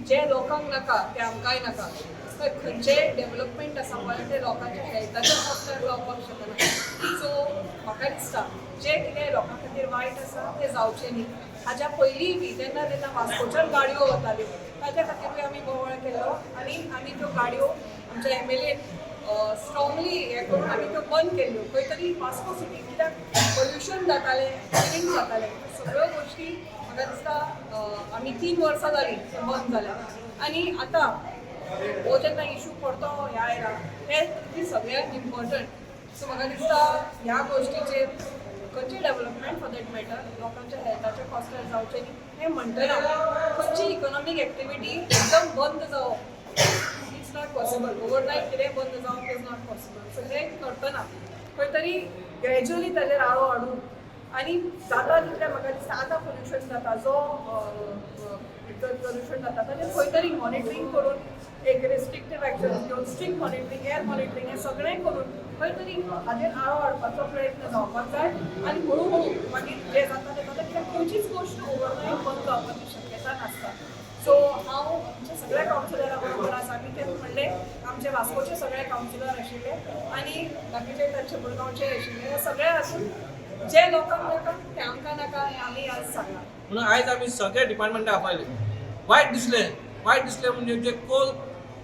जे लोकांक नाका ते आमकांय नाका. खंयचे डेव्हलपमेंट आसा पळय ते लोकांच्या हेल्थाच्या कॉस्टार जावपाक शकना. सो म्हाका दिसता जे कितें लोकां खातीर वायट आसा तें जावचें न्ही. हाच्या पयलीं बी जेन्ना वास्कोच्यान गाडयो वताल्यो ताच्या खातीरूय आमी बोवाळ केल्लो आनी आमी त्यो गाडयो आमच्या MLA स्ट्रॉंगली हें करून आमी त्यो बंद केल्ल्यो. खंय तरी वास्को सिटी कित्याक पोल्युशन जातालें, क्लिनींग जातालें, सगळ्यो गोश्टी म्हाका दिसता आमी 3 वर्सां जालीं बंद जाल्यात. आनी आतां हो जेन्ना इशू पडतो ह्या एरा हे सगळ्यांत इम्पॉर्टंट. सो म्हाका दिसता ह्या गोश्टीचेर खंयची डेव्हलपमेंट फॉर दॅट मॅटर लोकांच्या हेल्थाच्या कॉस्टार जावचें न्ही हें म्हणटना खंयची इकॉनॉमीक एक्टिविटी एकदम बंद जावप इट्स नॉट पॉसिबल. ओवरनायट कितें बंद जावप इज नॉट पॉसिबल. सो हें करतना खंय तरी ग्रॅज्युअली ताजेर आळो हाडून आनी जाता तितलें म्हाका दिसता आतां पोल्युशन जाता जो पोल्युशन जाता ताजेर खंय तरी मॉनिटरींग करून एक रेस्ट्रिक्टीव एक्शन घेवन स्ट्रिक्ट मॉनिटरींग एअर मॉनिटरींग हें सगळें करून खंय तरी हाजेर आळो हाडपाचो प्रयत्न जावपाक जाय. आनी हळू हळू मागीर जें जाता तें जाता कित्याक खंयचीच गोश्ट ओवरनायट बंद जावपाची शक्यता नासता. सो हांव आमच्या सगळ्या कावन्सिलरा बरोबर आसा. मी तें म्हणलें आमचे वास्कोचे सगळे कावन्सिलर आशिल्ले आनी बाकीचे तांचे मुरगांवचे आशिल्ले. हे सगळे आसून जे लोकांक नाका ते आमकां नाका हें आमी आज सांगला. म्हणून आयज आमी सगळे डिपार्टमेंटा आपयले. वायट दिसलें म्हणजे जे कोल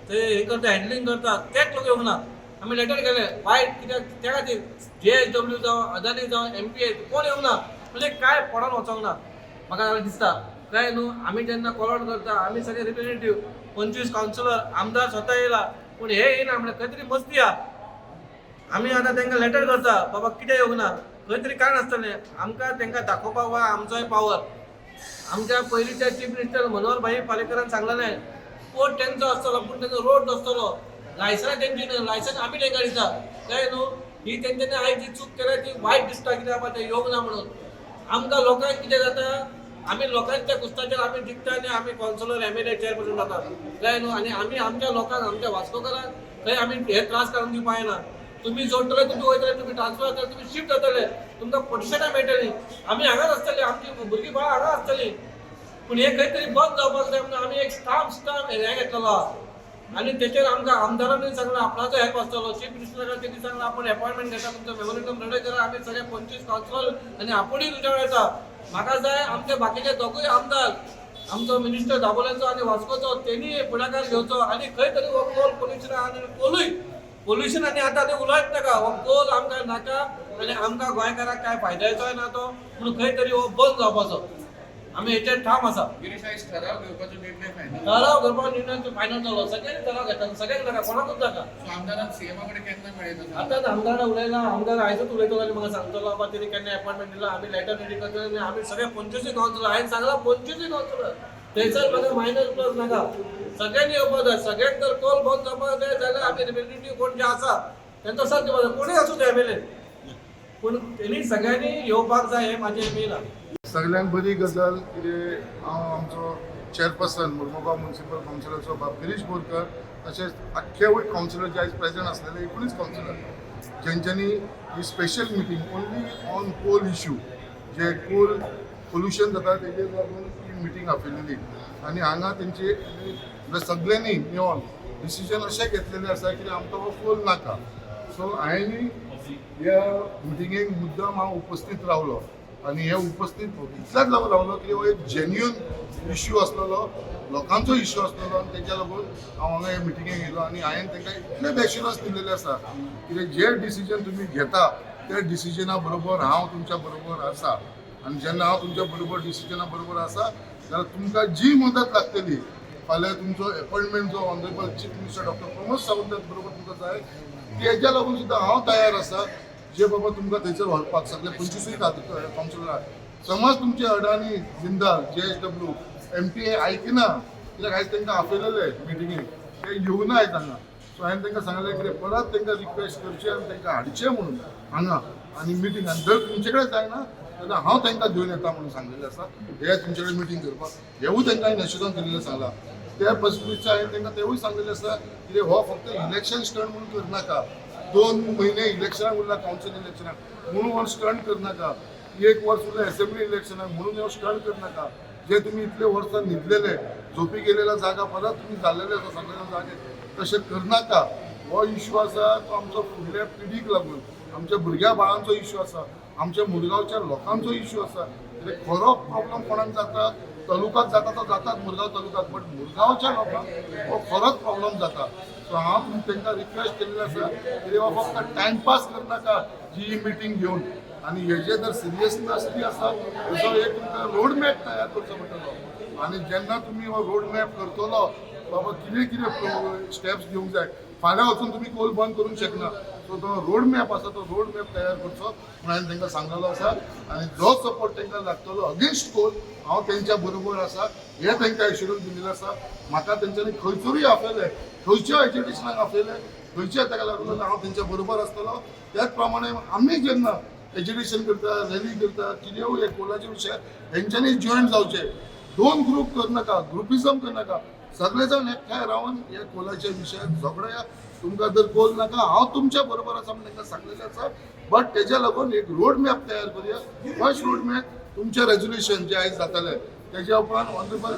ते हे करता हँडलिंग करता तेच लोक येवंक ना. आमी लेटर केलें वायट कित्याक त्या खातीर JSW जावं अदानी जावं MPA कोण येवंक ना म्हणजे काय पडोन वचोंक ना. म्हाका दिसता काय न्हू आमी जेन्ना कॉलआउट करता आमी सगळे रिप्रेझेंटेटिव्ह 25 कावन्सिलर आमदार स्वता येयला पूण हे येयना म्हणजे खंय तरी मस्ती आहा. आमी आतां तांकां लेटर करता बाबा कितें येवंक ना खंय तरी कारण आसतलें. आमकां तांकां दाखोवपाक वा आमचोय पावर. आमच्या पयलींच्या चीफ मिनिस्टर मनोहर भाई पालेकरान सांगलेलें पोर्ट तेंचो आसतलो पूण तेंचो रोड नासतलो. लायसन्स तेंची न्हू लायसन्स आमी तांकां दिता कळ्ळें न्हू. ही तेंच्यांनी आयज जी चूक केल्या ती वायट दिसता कित्याक बाबा तें येवंक ना म्हणून. आमकां लोकांक कितें जाता आमी लोकांच्या कुस्ताचेर आमी जिखता आनी आमी कावन्सिलर MLA चेअरपर्सन जाता कळ्ळें न्हू. आनी आमी आमच्या लोकांक आमच्या वास्कोकारांक खंय आमी हे त्रास काडून दिवपाक येना. तुमी जोडटले तुमी वयतले तुमी ट्रान्सफर जातले तुमी शिफ्ट जातले तुमकां पोजिशनां मेळटलीं. आमी हांगाच आसतलीं आमची भुरगीं बाळां हांगा आसतलीं पूण हे खंय तरी बंद जावपाक जाय म्हणून आमी एक स्टाफ हें घेतलेलो आनी तेचेर आमकां आमदारांनी सांगलां आपणाचो हेल्प आसतलो. चीफ मिनिस्टरान तेणी सांगलां आपूण अपॉयंटमेंट घेता तुमचो मेमोरेंडम रेडी करा. आमी सगळे 25 कावन्सिलर आनी आपुणूय तुज्या वांगडा येता. म्हाका जाय आमचे बाकीचे दोगूय आमदार आमचो मिनिस्टर दाबोलेचो आनी वास्कोचो तेणी फुडाकार घेवचो आनी खंय तरी हो कोल पोल्युशन आनी पोल्युशन आनी आतां ते उलयत नाका. हो कोल आमकां नाका आनी आमकां गोंयकाराक कांय फायद्याचोय ना तो म्हणून खंय तरी हो बंद जावपाचो. आमी हेचेर ठाम आसा. ठराव घेवपाचो निर्णय फायनल ठराव करपाचो निर्णय फायनल जालो. सगळ्यांनी ठराव घेतला सगळ्यांक नाका कोणाकूच नाका. आमदारान सीएमा कडेन केन्ना मेळयता आतां आमदारान उलयला आमदार आयजूच उलयतलो आनी म्हाका सांगतलो बाबा तेणी केन्ना अपॉयंटमेंट दिला आमी लेटर रेडी करतले आनी आमी सगळे 25 कावन्सिलर हांवें सांगला 25 कावन्सिलर थंयसर म्हाका मायनस प्लस नाका. सगळ्यांनी येवपाक जाय. सगळ्यांक जर कोल बंद जावपाक जाय जाल्यार आमी रिप्रेझेंटेटिव्ह कोण जे आसा तेंचो साथ दिवपाक जाय. कोणूय आसूं ते MLA पूण तेणी सगळ्यांनी येवपाक जाय हें म्हाजें मेन आसा. सगळ्यांक बरी गजाल कितें हांव आमचो चेअरपर्सन मुर्मुगांव म्युनिसिपल कावन्सिलाचो बाब गिरीश बोरकर तशेंच आख्खे कावन्सिलर जे आयज प्रेझेंट आसलेले 19 कावन्सिलर जेंच्यांनी ही special meeting only on coal issue जे कोल पोल्युशन जाता तेजेर लागून ही मिटींग आपयलेली आनी हांगा तेंचे सगळ्यांनी मेळोन डिसिजन अशें घेतलेलें आसा की आमकां हो कोल नाका. सो हांवें ह्या मिटिंगेक मुद्दम हांव उपस्थित रावलो आनी हे उपस्थित इतल्याच लागून रावलो की हो एक जेन्युअन इश्यू आसलेलो लोकांचो इश्यू आसलेलो आनी तेच्या लागून हांव हांगा हे मिटिंगेक येयलो आनी हांवें तांकां इतलें एश्युरन्स दिल्लेलें आसा की जे डिसिजन तुमी घेता त्या डिसिजना बरोबर हांव तुमच्या बरोबर आसा आनी जेन्ना हांव तुमच्या बरोबर डिसिजना बरोबर आसा जाल्यार तुमकां जी मदत लागतली फाल्यां तुमचो अपॉयंटमेंट जो honourable chief minister doctor Pramod Sawant बरोबर तुमकां जाय तेच्या लागून सुद्दां हांव तयार आसा जे बाबा तुमकां थंयसर व्हरपाक सगळे 25 कावन्सिलर. समज तुमचे अडानी जिंदाल JSW MPA आयकना कित्याक आयज तांकां आपयलेले मिटिंगेक ते येवना आयज हांगा. सो हांवें तांकां सांगलें की परत तांकां रिक्वेस्ट करची आनी तांकां हाडचें म्हणून हांगा आनी मिटिंगान जर तुमचे कडेन जायना जाल्यार हांव तांकां घेवन येता म्हणून सांगलेलें आसा. हे तुमचे कडेन मिटींग करपाक हेवूय तांकां हांवें एश्युरन्स दिल्लें सांगलां. त्या बसपीचे हांवें तांकां तेवूय सांगलेलें आसा की हो फक्त इलेक्शन स्टंट म्हणून करनाका. 2 म्हयने इलेक्शनाक उरला कावन्सिल इलेक्शनाक म्हणून हो स्टंट करनाका. 1 वर्स उरलें असेंब्ली इलेक्शनाक म्हणून हो स्टंट करनाका. जे तुमी इतले वर्सां न्हिदलेले झोपी गेलेल्या जागा परत तुम्ही जाल्लेले आसा सगळ्या जागे तशें करनाका. हो इश्यू आसा तो आमचो फुडल्या पिढीक लागून आमच्या भुरग्या बाळांचो इश्यू आसा, आमच्या मुरगांवच्या लोकांचो इश्यू आसा. कित्याक खरो प्रॉब्लम कोणाक जाता तालुकाक जाता तो जातात मुरगांव तालुकाक, बट मुरगांवच्या लोकांक हो खरोच प्रॉब्लम जाता. सो हांव तांकां रिक्वेस्ट केल्ली आसा की बाबा फक्त टायमपास करनाका ही मिटींग घेवन, आनी हेजे जर सिरियसनेस बी आसा तेजो एक रोड मॅप तयार करचो पडटलो. आनी जेन्ना तुमी हो रोड मॅप करतलो बाबा कितें कितें स्टेप्स घेवंक जाय, फाल्यां वचून तुमी कोल बंद करूंक शकना. सो तो रोड मॅप आसा तो रोड मॅप तयार करचो म्हणून हांवें तांकां सांगलेलो आसा. आनी जो सपोर्ट तांकां लागतलो अगेन्स्ट कोल हांव तेंच्या बरोबर आसा हे तांकां एश्युरन्स दिल्लें आसा. म्हाका तेंच्यांनी खंयसरूय आपयले, खंयच्या एज्युकेशनाक आपयले, खंयच्या ताका लागून हांव तेंच्या बरोबर आसतलो. त्याच प्रमाणे आमी जेन्ना एज्युकेशन करता, रॅली करता, कितेंय हे कोलाचे विशय तेंच्यांनी जॉयन जावचे. दोन ग्रुप करनाका, ग्रुपिजम करनाका, सगळे जाण एकठांय रावन हे कोलाच्या विशयात झगडया. तुमकां जर कोल नाका हांव तुमच्या बरोबर आसा म्हणून तांकां सांगलेलें आसा. बट तेज्या लागून एक रोड मॅप तयार करुया. फर्स्ट रोड मॅप तुमचें रेजोल्युशन जें आयज जातलें तेज्या उपरांत ऑनरेबल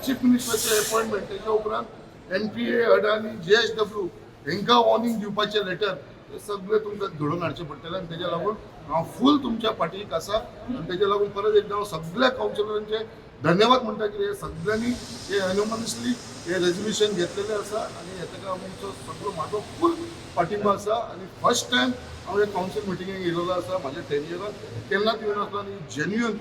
चीफ मिनिस्टराचें अपॉयंटमेंट, तेज्या उपरांत MPA, अडानी, JSW हांकां वॉर्निंग दिवपाचें लेटर, हे सगळें तुमकां घडोवन हाडचें पडटलें. आनी तेज्या लागून हांव फूल तुमच्या फाटीक आसा. आनी तेज्या लागून परत एकदां हांव सगळ्या कावन्सिलरांचे धन्यवाद म्हणटा की सगळ्यांनी हे एनोमनियसली हे रेजोल्युशन घेतलेलें आसा. आनी हेका आमचो सगळो म्हाजो फूल पाठिंबा आसा. आनी फर्स्ट टायम हांव हे कावन्सील मिटिंगेक येयलेलो आसा म्हाज्या टेन्युरान. केन्नाच येवन आसलो आनी जेन्युअन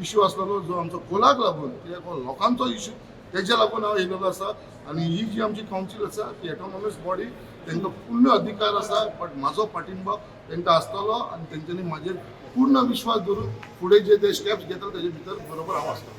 इश्यू आसलेलो जो आमचो कोलाक लागून, कित्याक हो लोकांचो इश्यू तेज्या लागून हांव येयलेलो आसा. आनी ही जी आमची कावन्सील आसा ती ऑटोनॉमस बॉडी, तांकां पूर्ण अधिकार आसा. बट म्हाजो पाठिंबा तांकां आसतलो आनी तेंच्यांनी म्हाजेर पूर्ण विश्वास धरून फुडें जे ते स्टेप्स घेतले तेजे भितर बरोबर हांव आसतलो.